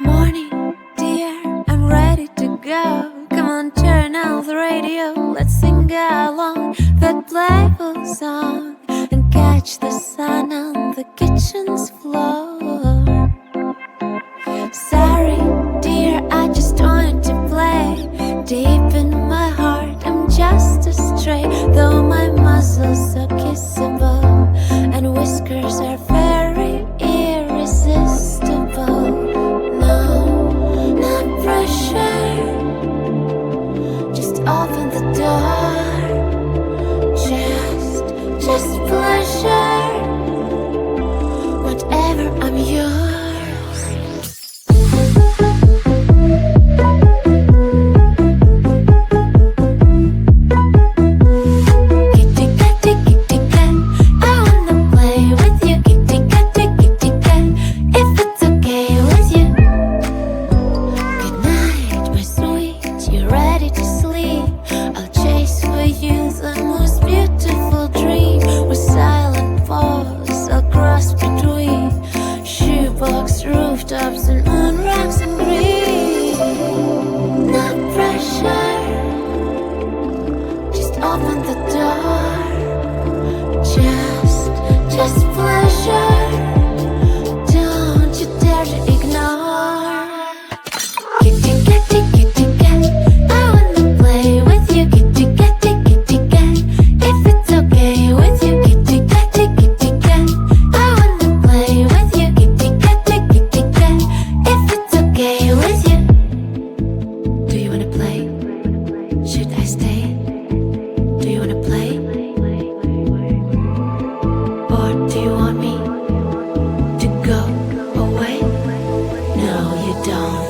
Morning, dear, I'm ready to go. Come on, turn on the radio. Let's sing along that playful song and catch the sun on the kitchen's floor. Sorry, dear, I just wanted to play. Deep in my heart, I'm just a stray. Though my muscles are kissable and whiskers are very irresistible. No, not pressure. Just open the door. Just pleasure. Whatever, I'm yours. Rooftops and moon rocks and green. Not pressure. Just open the door. Just pleasure. Don't you dare to ignore. Kitty cat, I wanna play with you. Kitty cat, if it's okay with you. Kitty cat, I wanna play with you. Kitty cat, if it's okay with you. Do you wanna play? Should I stay? Do you wanna play? Or do you want me to go away? No, you don't.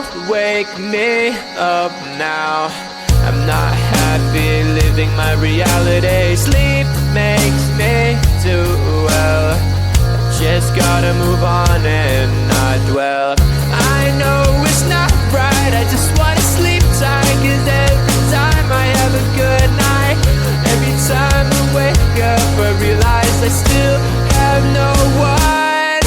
don't wake me up now. I'm not happy living my reality. Sleep makes me do well. I just gotta move on and not dwell. I know it's not right, I just wanna sleep tight. Cause every time I have a good night, every time I wake up I realize I still have no one.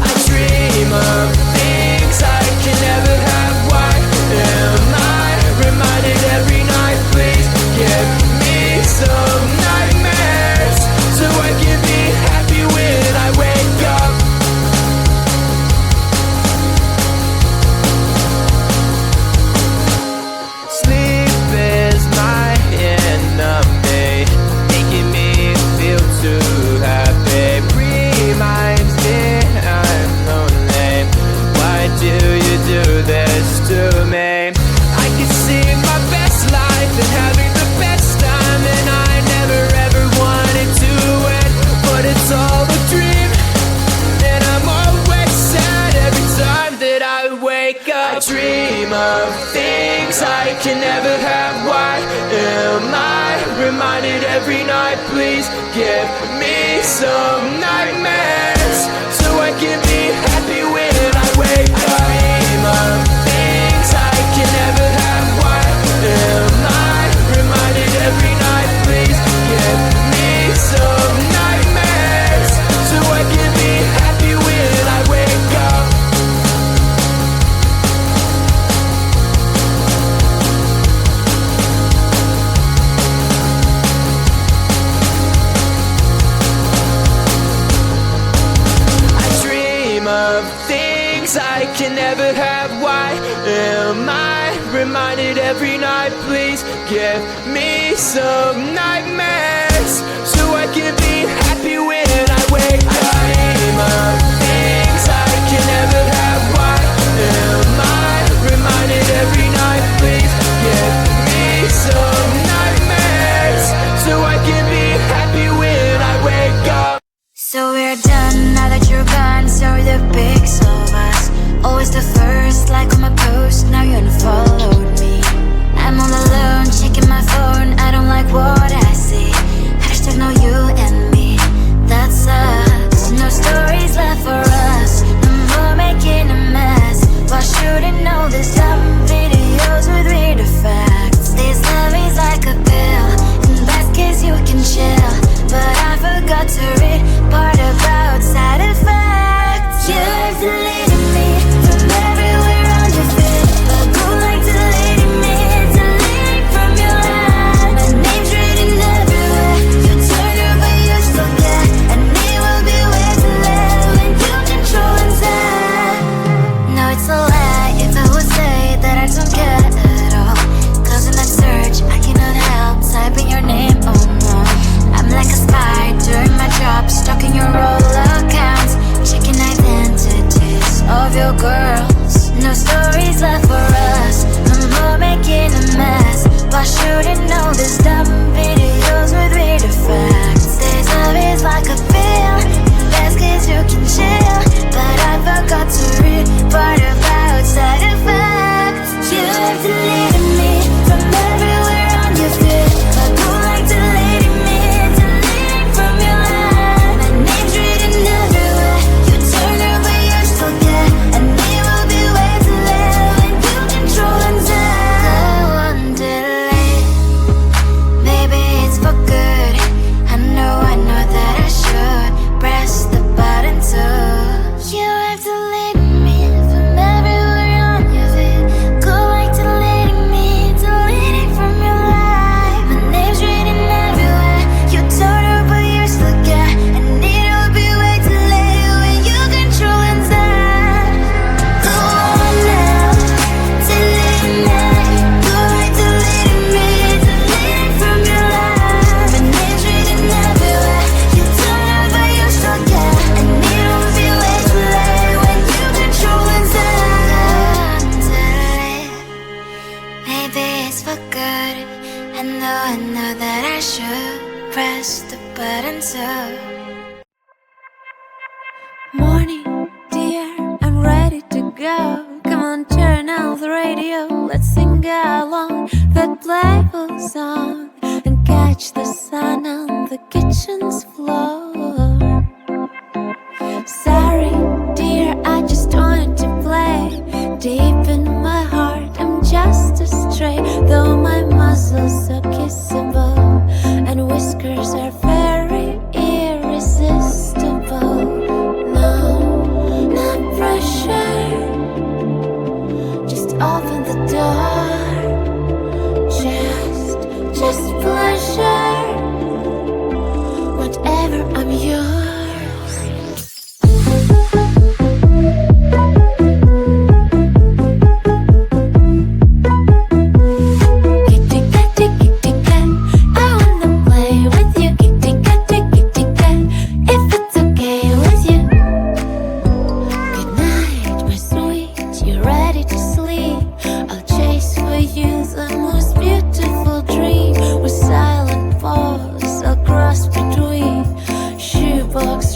I dream of things I can never have. Why am I reminded every night? Please give me some nightmares so I can be happy when I wake up. Sleep is my enemy, making me feel too happy. Reminds me I'm lonely. Why do you do this to me? I can see my best life and having the best time, and I never ever wanted to end, but it's all a dream, and I'm always sad every time that I wake up. I dream of things I can never have. Why am I reminded every night? Please give me some nightmares so I can be happy when I wake up. I dream of things I can never have. Why am I reminded every night? Please give me some nightmares so I can be happy when I wake up. I dream of things I can never have. Why am I reminded every night? Please give me some nightmares so I can be happy when I wake up. I dream of things I can never have. Why am I reminded every night? Please give me some nightmares so I can be happy when I wake up. So we're done now that you're gone. Sorry the pics of us, always the first like on my post. Now you unfollowed me. I'm all alone checking my phone. I don't like what I see. Hashtag no you and me. That sucks. No stories left for us. No more making a mess. Why shouldn't know this dumb videos with weird effects? This love is like a pill. In best case you can chill, but I forgot to read part about side effects. You're deleting me from everywhere on your feed, but go like deleting me, deleting from your life. My name's written everywhere. You turn her but you still care, and it will be way too late when you control inside. No, it's a lie if I would say that I don't care at all. Cause in that search I cannot help typing your name, oh no. I'm like a spy doing my job, stalking your roll accounts, checking identities of your girls. No stories left for us, no more making a mess. Why shouldn't know this dumb videos with weird effects? This love is like a pill. Best case you can chill, but I forgot to read part about side effects. You've deleted me from everywhere on your feed, but go like deleting me, deleting from your life. My name's written everywhere. You turn her but you still care, and it will be way too late when you control inside. Go on, delete. Maybe it's for good. I know that I should press the button too. You have deleted me from everywhere on your feed. Go like deleting me, deleting from your life. My name's written everywhere. You told her but you still care, and it'll be way too late when you control inside. Go on now, delete me. Go like deleting me, deleting from your life. My name's written everywhere. You told her but you still care, and it'll be way too late when you control inside. Delete. Maybe it's for good. I know that I should press the button too. Morning, dear, I'm ready to go. Come on, turn turn on the radio, let's sing along that playful song and catch the sun on the kitchen's floor. Sorry, dear, I just wanted to play. Deep in my heart, I'm just a stray, though my muscles are kissable and whiskers are very irresistible. No, not pressure, just open the door. Just pleasure, whatever, I'm yours.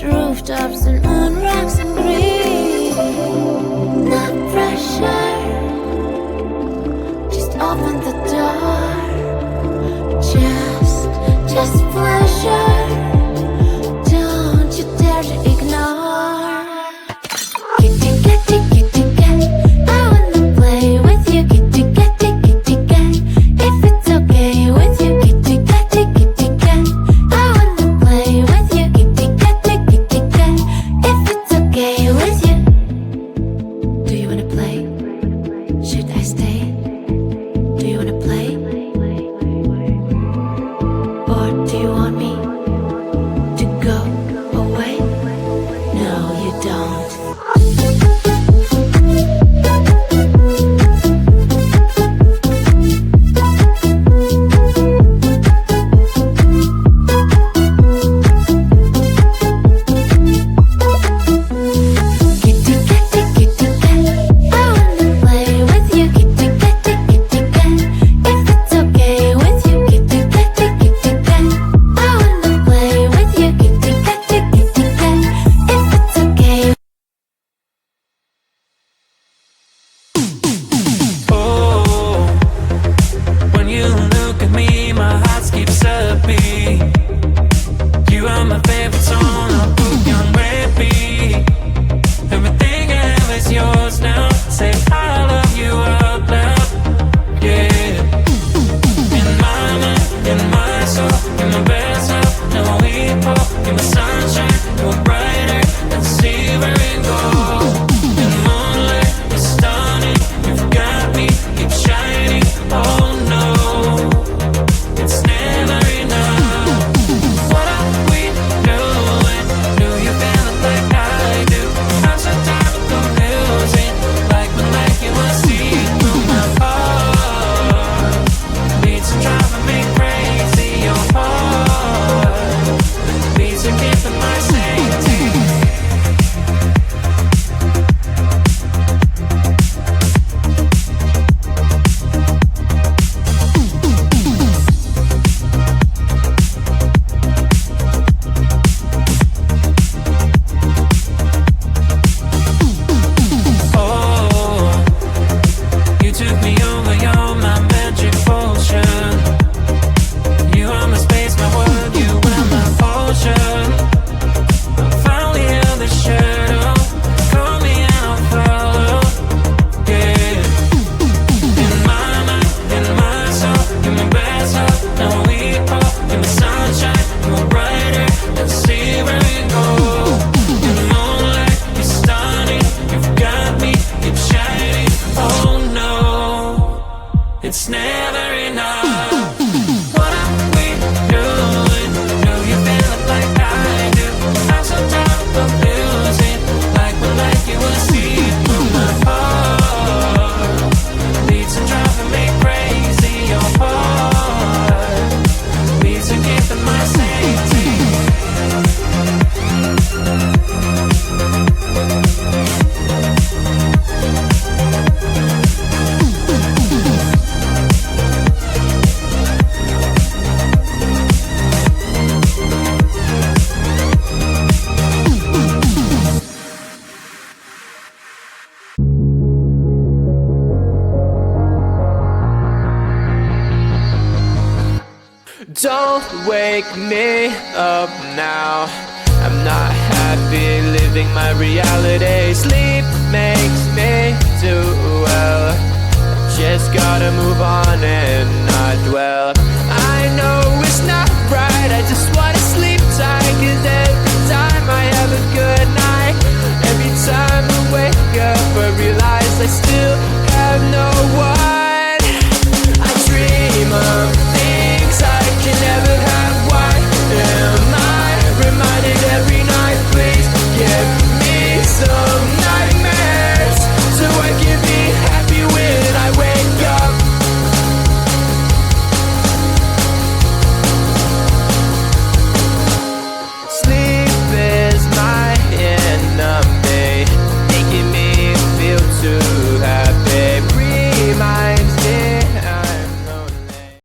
Rooftops and moon rocks and green. Not pressure, just open the door. Just pleasure, don't you dare to ignore. Kitty, kitty, kitty cat, I wanna play with you. Kitty, kitty, kitty cat, if it's okay with you. Kitty, kitty, kitty cat, I wanna play with you. Kitty, kitty, kitty cat, if it's okay with you. Do you wanna play? Should I stay? Do you wanna play? Or do you want me to go away? No, you don't. Kitty, kitty, kitty cat, I wanna play with you. Kitty, kitty, kitty cat, if it's okay with you. Kitty, kitty, kitty cat, I wanna play with you. Kitty, kitty, kitty cat, if it's okay. Oh, when you look at me, my heart skips a beat. You are my favorite song, I'll put you on repeat. Everything I have is yours now. Say I love you out loud, yeah. In my mind, in my soul, in my best hope, now we fall. In my sunshine, you're brighter than silver and gold. In moonlight, you're stunning, you've got me, keep shining, oh no. Don't wake me up now. I'm not happy living my reality. Sleep makes me do well. Just gotta move on and not dwell.